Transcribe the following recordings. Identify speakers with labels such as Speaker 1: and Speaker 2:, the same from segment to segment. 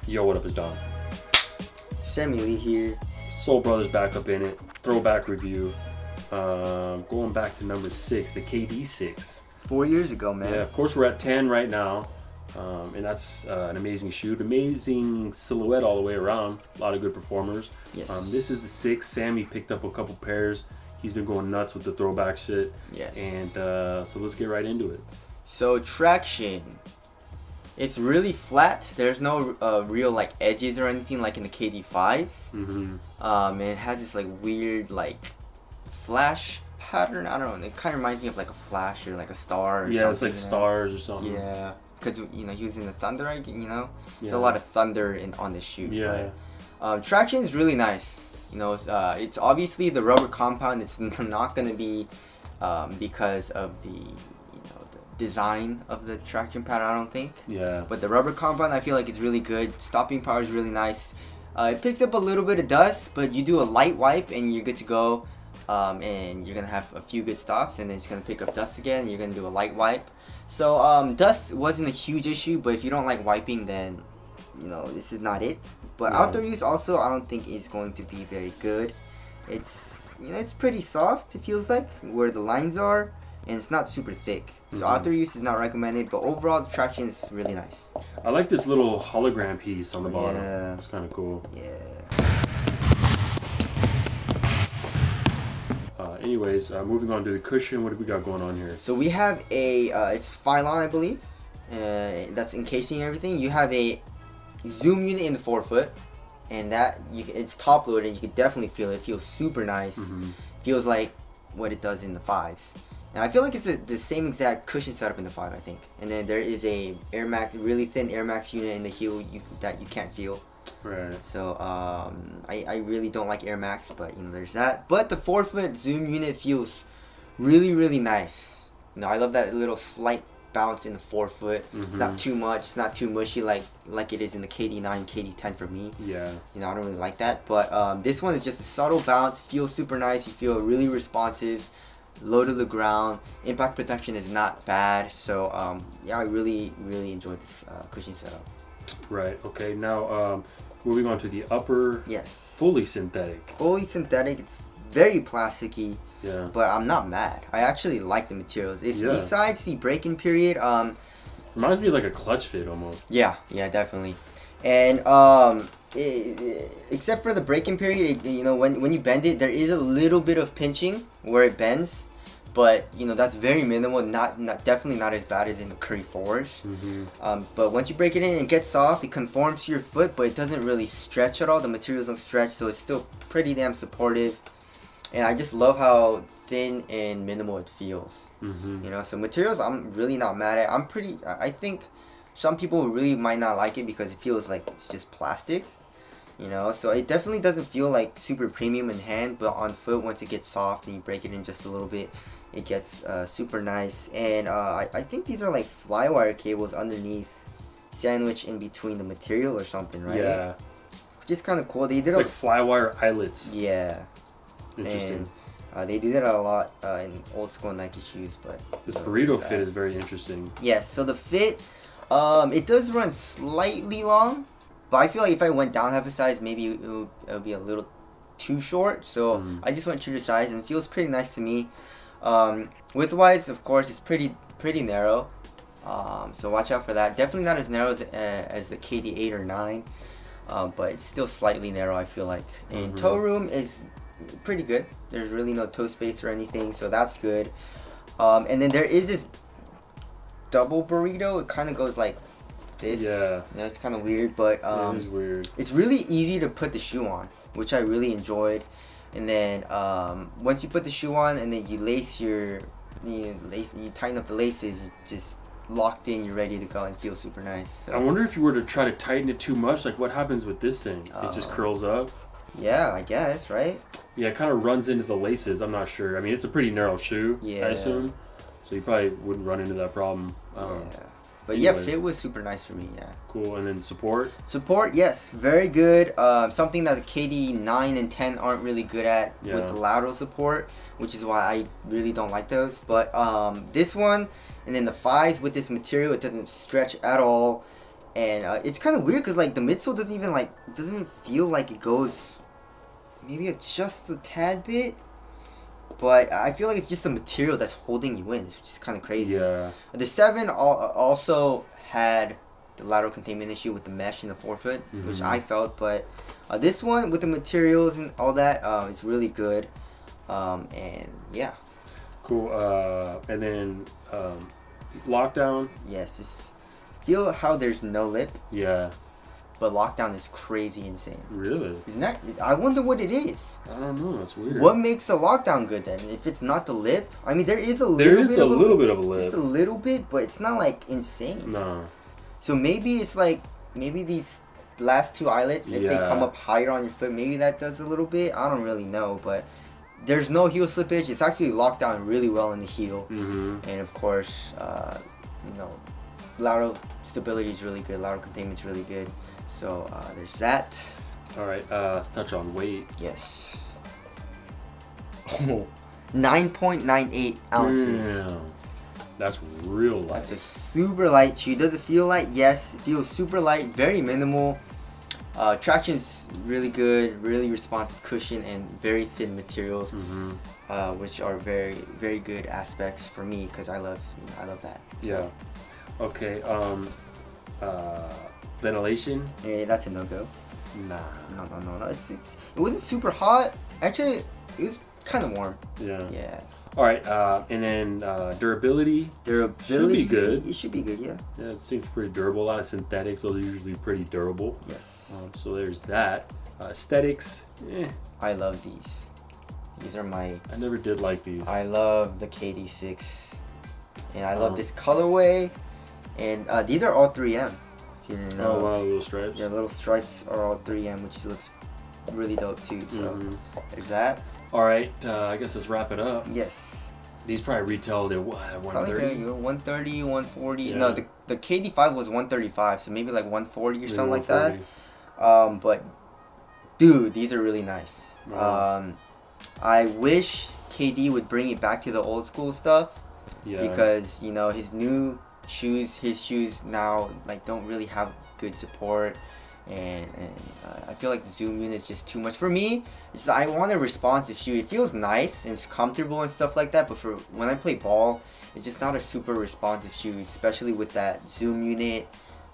Speaker 1: Yo, what up, is Don?
Speaker 2: Sammy Lee here.
Speaker 1: Soul Brothers back up in it. Throwback review. Going back to number 6, the KD6.
Speaker 2: 4 years ago, man.
Speaker 1: Yeah, of course we're at 10 right now. And that's an amazing shoot. Amazing silhouette all the way around. A lot of good performers.
Speaker 2: Yes.
Speaker 1: This is the 6. Sammy picked up a couple pairs. He's been going nuts with the throwback shit.
Speaker 2: Yes.
Speaker 1: And so let's get right into it.
Speaker 2: So traction. It's really flat. There's no real like edges or anything like in the KD5s.
Speaker 1: Mm-hmm.
Speaker 2: It has this like weird like flash pattern. I don't know. It kind of reminds me of like a flash or like a star. Or
Speaker 1: Yeah, it's
Speaker 2: something,
Speaker 1: like stars or something.
Speaker 2: Yeah, because he was in the thunder.
Speaker 1: Yeah.
Speaker 2: There's a lot of thunder on this shoot.
Speaker 1: Yeah.
Speaker 2: But, traction is really nice. It's obviously the rubber compound. It's not gonna be because of the design of the traction pattern, I don't think.
Speaker 1: Yeah.
Speaker 2: But the rubber compound, I feel like is really good. Stopping power is really nice. It picks up a little bit of dust, but you do a light wipe and you're good to go. And you're gonna have a few good stops, and then it's gonna pick up dust again. You're gonna do a light wipe. So dust wasn't a huge issue, but if you don't like wiping, then this is not it. But
Speaker 1: No.
Speaker 2: outdoor use also, I don't think is going to be very good. It's it's pretty soft. It feels like where the lines are, and it's not super thick. So outdoor use is not recommended, but overall the traction is really nice.
Speaker 1: I like this little hologram piece on the bottom.
Speaker 2: Yeah.
Speaker 1: It's kind of cool.
Speaker 2: Yeah.
Speaker 1: Anyways, moving on to the cushion. What do we got going on here?
Speaker 2: So we have a it's Phylon, I believe. That's encasing everything. You have a zoom unit in the forefoot, and it's top loaded. You can definitely feel it. It feels super nice.
Speaker 1: Mm-hmm.
Speaker 2: Feels like what it does in the 5s. Now I feel like it's the same exact cushion setup in the 5, I think. And then there is a Air Max, really thin Air Max unit in the heel that you can't feel.
Speaker 1: Right.
Speaker 2: So I really don't like Air Max, but there's that. But the forefoot zoom unit feels really, really nice. I love that little slight bounce in the forefoot.
Speaker 1: Mm-hmm.
Speaker 2: It's not too much. It's not too mushy like it is in the KD9, KD10 for me.
Speaker 1: Yeah.
Speaker 2: I don't really like that. But this one is just a subtle bounce. Feels super nice. You feel really responsive. Low to the ground. Impact protection is not bad. So I really, really enjoyed this cushion setup.
Speaker 1: Right. Okay. Now, moving on to the upper.
Speaker 2: Yes.
Speaker 1: Fully synthetic.
Speaker 2: Fully synthetic. It's very plasticky.
Speaker 1: Yeah.
Speaker 2: But I'm not mad. I actually like the materials. Besides the break-in period.
Speaker 1: Reminds me of like a clutch fit almost.
Speaker 2: Yeah, definitely. And except for the break-in period, when you bend it, there is a little bit of pinching where it bends, but that's very minimal. Not definitely not as bad as in the Curry 4s.
Speaker 1: Mm-hmm.
Speaker 2: But once you break it in, it gets soft. It conforms to your foot, but it doesn't really stretch at all. The materials don't stretch, so it's still pretty damn supportive. And I just love how thin and minimal it feels.
Speaker 1: Mm-hmm.
Speaker 2: So materials I'm really not mad at. I think some people really might not like it because it feels like it's just plastic. So it definitely doesn't feel like super premium in hand, but on foot, once it gets soft and you break it in just a little bit, it gets super nice. And I think these are like flywire cables underneath, sandwiched in between the material or something, right?
Speaker 1: Yeah.
Speaker 2: Which is kind of cool. They did
Speaker 1: It's like flywire eyelets.
Speaker 2: Yeah.
Speaker 1: Interesting.
Speaker 2: And they do that a lot in old school Nike shoes, but
Speaker 1: This burrito fit is very interesting.
Speaker 2: Yes. So the fit, it does run slightly long, but I feel like if I went down half a size, maybe it would be a little too short. So I just went true to size, and it feels pretty nice to me. Width-wise, of course, it's pretty narrow. So watch out for that. Definitely not as narrow as the KD8 or 9, but it's still slightly narrow, I feel like. And toe room is pretty good. There's really no toe space or anything, so that's good. And then there is this double burrito. It kind of goes like this.
Speaker 1: Yeah.
Speaker 2: It's kind of weird, but
Speaker 1: it is weird.
Speaker 2: it's really easy to put the shoe on, which I really enjoyed. And then once you put the shoe on and then you you tighten up the laces, it's just locked in, you're ready to go and feel super nice. So.
Speaker 1: I wonder if you were to try to tighten it too much, like what happens with this thing? It just curls up.
Speaker 2: Yeah, I guess, right?
Speaker 1: Yeah, it kind of runs into the laces. I'm not sure. I mean, it's a pretty narrow shoe,
Speaker 2: Yeah.
Speaker 1: I assume. So you probably wouldn't run into that problem.
Speaker 2: But
Speaker 1: anyways.
Speaker 2: fit was super nice for me, yeah.
Speaker 1: Cool. And then support?
Speaker 2: Support, yes, very good. Something that the KD9 and 10 aren't really good at with the lateral support, which is why I really don't like those. But this one, and then the 5s with this material, it doesn't stretch at all. And it's kind of weird because like the midsole doesn't feel like it goes maybe just a tad bit, but I feel like it's just the material that's holding you in, which is kind of crazy.
Speaker 1: Yeah.
Speaker 2: The 7 also had the lateral containment issue with the mesh in the forefoot, which I felt, but this one with the materials and all that, it's really good. And yeah.
Speaker 1: Cool. And then lockdown.
Speaker 2: Yes, feel how there's no lip,
Speaker 1: Yeah.
Speaker 2: but lockdown is crazy insane.
Speaker 1: Really?
Speaker 2: Isn't that? I wonder what it is.
Speaker 1: I don't know. That's weird.
Speaker 2: What makes the lockdown good then? If it's not the lip, I mean there is a
Speaker 1: little bit of a lip.
Speaker 2: just a little bit, but it's not like insane.
Speaker 1: No.
Speaker 2: So maybe it's like these last 2 eyelets, if they come up higher on your foot, maybe that does a little bit. I don't really know, but there's no heel slippage. It's actually locked down really well in the heel, and of course, lateral stability is really good. Lateral containment is really good. So there's that.
Speaker 1: All right. Let's touch on weight.
Speaker 2: Yes. 9.98 ounces.
Speaker 1: Damn. That's real light.
Speaker 2: That's a super light shoe. Does it feel light? Yes. It feels super light. Very minimal. Traction's really good. Really responsive cushion and very thin materials, which are very, very good aspects for me because I love that. So.
Speaker 1: Yeah. Okay. Ventilation.
Speaker 2: Yeah, that's a no-go.
Speaker 1: Nah.
Speaker 2: No. It wasn't super hot. Actually, it was kind of warm.
Speaker 1: Yeah.
Speaker 2: Yeah.
Speaker 1: All right. And then durability. Should be good.
Speaker 2: It should be good. Yeah.
Speaker 1: Yeah, it seems pretty durable. A lot of synthetics. Those are usually pretty durable.
Speaker 2: Yes.
Speaker 1: So there's that. Aesthetics.
Speaker 2: I love these. These are my.
Speaker 1: I never did like these.
Speaker 2: I love the KD6, and I love this colorway. And these are all 3M. If you didn't know.
Speaker 1: Oh wow, little stripes.
Speaker 2: Yeah, little stripes are all 3M, which looks really dope too. So there's that.
Speaker 1: All right, I guess let's wrap it up.
Speaker 2: Yes.
Speaker 1: These probably retailed at what,
Speaker 2: Probably
Speaker 1: 130?
Speaker 2: 130, 140.
Speaker 1: Yeah.
Speaker 2: No, the KD5 was 135, so maybe like 140 or something like that.
Speaker 1: 140.
Speaker 2: But dude, these are really nice.
Speaker 1: Wow.
Speaker 2: I wish KD would bring it back to the old school stuff.
Speaker 1: Yeah.
Speaker 2: Because his shoes now like don't really have good support, and I feel like the zoom unit is just too much for me. It's I want a responsive shoe. It feels nice and it's comfortable and stuff like that, but for when I play ball, it's just not a super responsive shoe, especially with that zoom unit.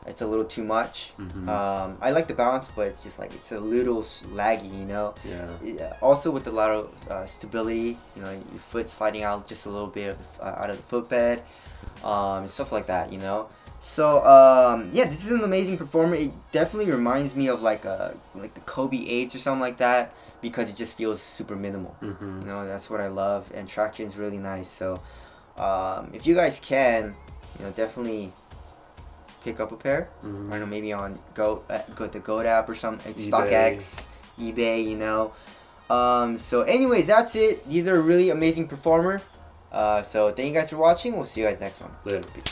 Speaker 2: It's a little too much. I like the bounce, but it's just like it's a little laggy,
Speaker 1: Yeah.
Speaker 2: Also with the lateral stability, your foot sliding out just a little bit out of the footbed, and stuff like that, So yeah, this is an amazing performer. It definitely reminds me of like the Kobe 8s or something like that, because it just feels super minimal. That's what I love, and traction's really nice. So if you guys can, definitely pick up a pair. I don't know, maybe on the Goat app or something, StockX, eBay. So anyways, that's it. These are a really amazing performer. So thank you guys for watching. We'll see you guys next one.
Speaker 1: Later.